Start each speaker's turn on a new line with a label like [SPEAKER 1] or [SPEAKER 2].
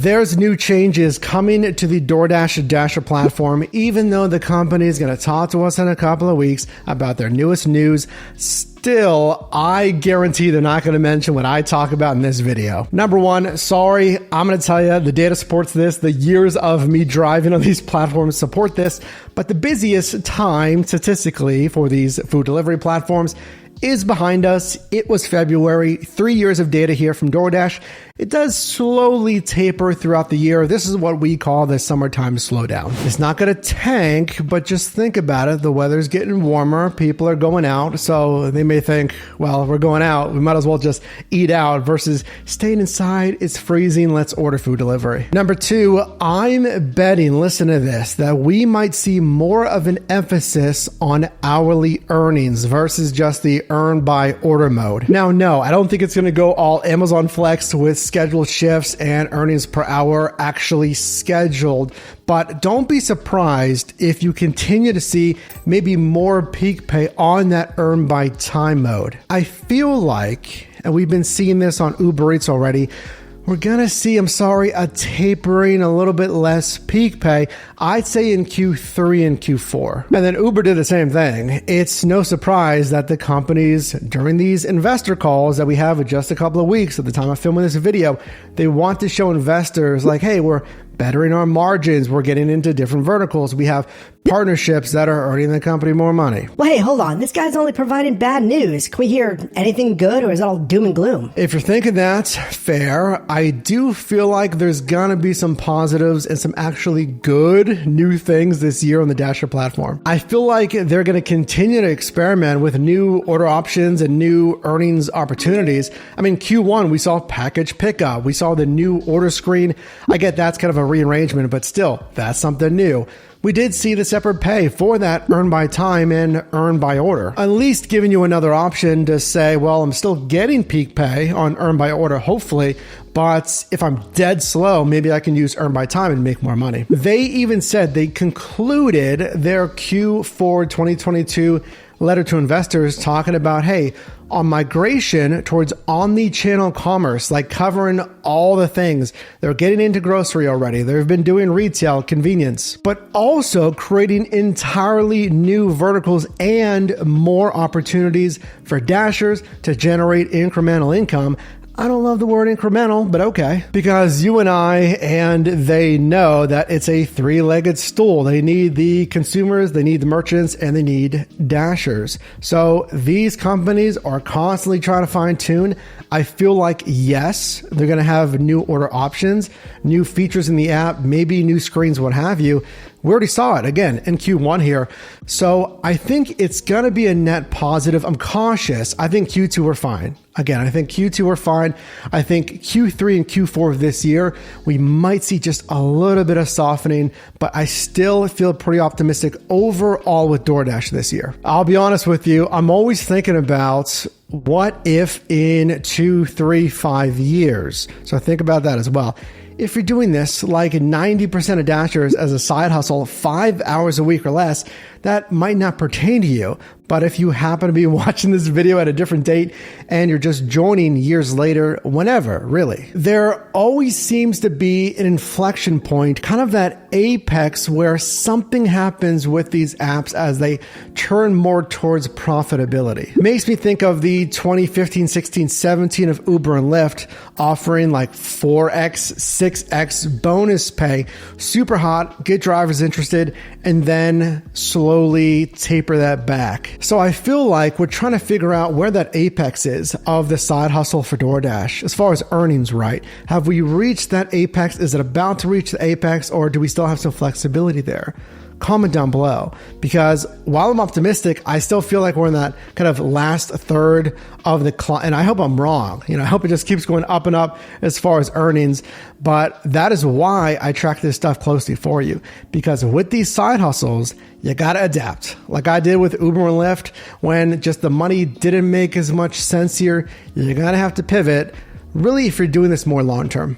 [SPEAKER 1] There's new changes coming to the DoorDash Dasher platform, even though the company is going to talk to us in a couple of weeks about their newest news. Still, I guarantee they're not going to mention what I talk about in this video. Number one, sorry, I'm going to tell you, the data supports this. The years of me driving on these platforms support this. But the busiest time statistically for these food delivery platforms is behind us. It was February, 3 years of data here from DoorDash. It does slowly taper throughout the year. This is what we call the summertime slowdown. It's not going to tank, but just think about it. The weather's getting warmer. People are going out. So they may think, well, we're going out. We might as well just eat out versus staying inside. It's freezing. Let's order food delivery. Number two, I'm betting, listen to this, that we might see more of an emphasis on hourly earnings versus just the earn by order mode. Now, no, I don't think it's going to go all Amazon Flex with scheduled shifts and earnings per hour actually scheduled, but don't be surprised if you continue to see maybe more peak pay on that earn by time mode. I feel like, and we've been seeing this on Uber Eats already, we're gonna see, a tapering, a little bit less peak pay, I'd say in Q3 and Q4. And then Uber did the same thing. It's no surprise that the companies, during these investor calls that we have in just a couple of weeks at the time of filming this video, they want to show investors like, hey, we're bettering our margins, we're getting into different verticals, we have partnerships that are earning the company more money.
[SPEAKER 2] Well, hey, hold on. This guy's only providing bad news. Can we hear anything good, or is it all doom and gloom?
[SPEAKER 1] If you're thinking that's fair, I do feel like there's gonna be some positives and some actually good new things this year on the Dasher platform. I feel like they're gonna continue to experiment with new order options and new earnings opportunities. I mean, Q1, we saw package pickup. We saw the new order screen. I get that's kind of a rearrangement, but still, that's something new. We did see the separate pay for that earn by time and earn by order. At least giving you another option to say, well, I'm still getting peak pay on earn by order, hopefully, but if I'm dead slow, maybe I can use earn by time and make more money. They even said they concluded their Q4 2022 letter to investors talking about, hey, on migration towards omni-channel commerce, like covering all the things. They're getting into grocery already. They've been doing retail, convenience, but also creating entirely new verticals and more opportunities for Dashers to generate incremental income. I don't love the word incremental, but okay. Because you and I and they know that it's a three-legged stool. They need the consumers, they need the merchants, and they need Dashers. So these companies are constantly trying to fine-tune. I feel like, yes, they're going to have new order options, new features in the app, maybe new screens, what have you. We already saw it again in Q1 here. So I think it's going to be a net positive. I'm cautious. I think Q2 we're fine. Again, I think Q2 we're fine. I think Q3 and Q4 of this year, we might see just a little bit of softening, but I still feel pretty optimistic overall with DoorDash this year. I'll be honest with you. I'm always thinking about what if in 2, 3, 5 years. So think about that as well. If you're doing this like 90% of Dashers as a side hustle, 5 hours a week or less, that might not pertain to you. But if you happen to be watching this video at a different date and you're just joining years later, whenever, really, there always seems to be an inflection point, kind of that apex where something happens with these apps as they turn more towards profitability. It makes me think of the 2015, 16, 17 of Uber and Lyft offering like 4x, 6x bonus pay, super hot, get drivers interested, and then slowly taper that back. So I feel like we're trying to figure out where that apex is of the side hustle for DoorDash as far as earnings, right? Have we reached that apex? Is it about to reach the apex, or do we still have some flexibility there? Comment down below, because while I'm optimistic, I still feel like we're in that kind of last third of the climb, and I hope I'm wrong. I hope it just keeps going up and up as far as earnings, but that is why I track this stuff closely for you, because with these side hustles, you got to adapt. Like I did with Uber and Lyft, when just the money didn't make as much sense here, you're going to have to pivot, really, if you're doing this more long-term.